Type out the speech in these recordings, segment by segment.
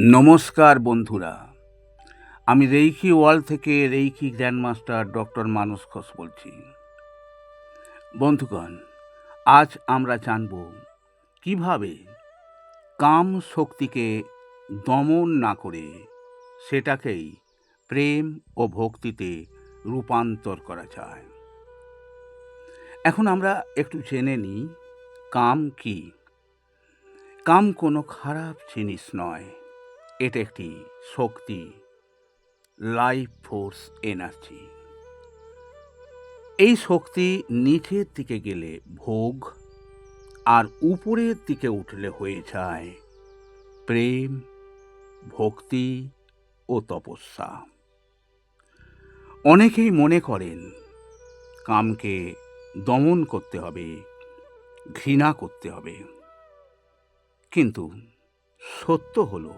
নমস্কার বন্ধুরা, আমি রেইকি ওয়ার্ল্ড থেকে রেইকি গ্র্যান্ডমাস্টার ডক্টর মানস ঘোষ বলছি। বন্ধুগণ, আজ আমরা জানব কিভাবে কাম শক্তিকে দমন না করে সেটাকেই প্রেম ও ভক্তিতে রূপান্তর করা যায়। এখন আমরা একটু জেনে নিই কাম কি। কাম কোনো খারাপ জিনিস নয়, এটা একটি শক্তি, লাইফ ফোর্স, এনার্জি। এই শক্তি নিচের দিকে গেলে ভোগ, আর উপরের দিকে উঠলে হয়ে যায় প্রেম, ভক্তি ও তপস্যা। অনেকেই মনে করেন কামকে দমন করতে হবে, ঘৃণা করতে হবে, কিন্তু সত্য হলো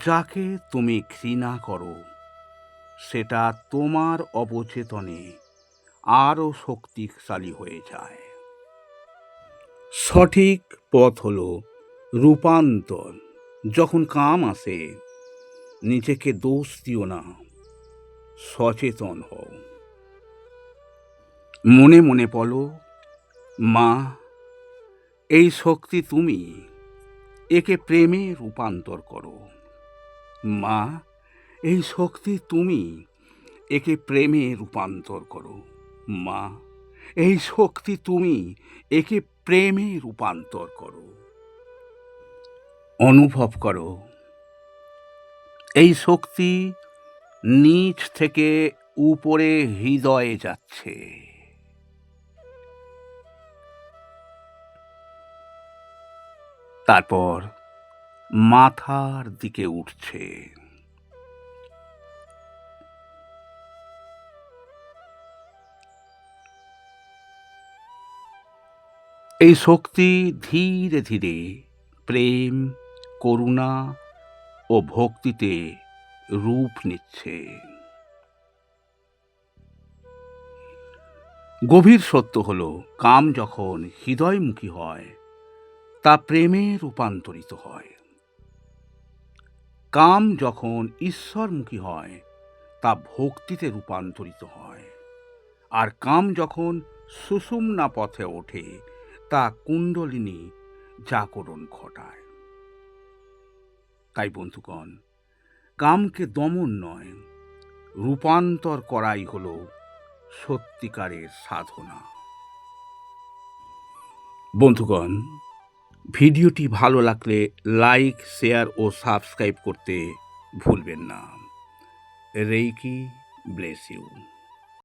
যাকে তুমি ঘৃণা করো সেটা তোমার অবচেতনে আরও শক্তিশালী হয়ে যায়। সঠিক পথ হলো রূপান্তর। যখন কাম আসে, নিজেকে দোষ দিও না, সচেতন হও। মনে মনে বলো, মা, এই শক্তি তুমি, একে প্রেমে রূপান্তর করো। মা, এই শক্তি তুমি, একে প্রেমে রূপান্তর করো। মা, এই শক্তি তুমি, একে প্রেমে রূপান্তর করো। অনুভব করো এই শক্তি নিচ থেকে উপরে হৃদয়ে যাচ্ছে। তারপর মাথার দিকে উঠছে। এই শক্তি ধীরে ধীরে প্রেম, করুণা ও ভক্তিতে রূপ নিচ্ছে। গভীর সত্য হলো, কাম যখন হৃদয়মুখী হয় তা প্রেমে রূপান্তরিত হয়। কাম যখন ঈশ্বরমুখী হয় তা ভক্তিতে রূপান্তরিত হয়। আর কাম যখন সুষুম্না পথে ওঠে তা কুণ্ডলিনী জাগরণ ঘটায়। তাই বন্ধুগণ, কামকে দমন নয়, রূপান্তর করাই হলো সত্যিকারের সাধনা। বন্ধুগণ, ভিডিওটি ভালো লাগলে লাইক, শেয়ার ও সাবস্ক্রাইব করতে ভুলবেন না। Reiki bless you.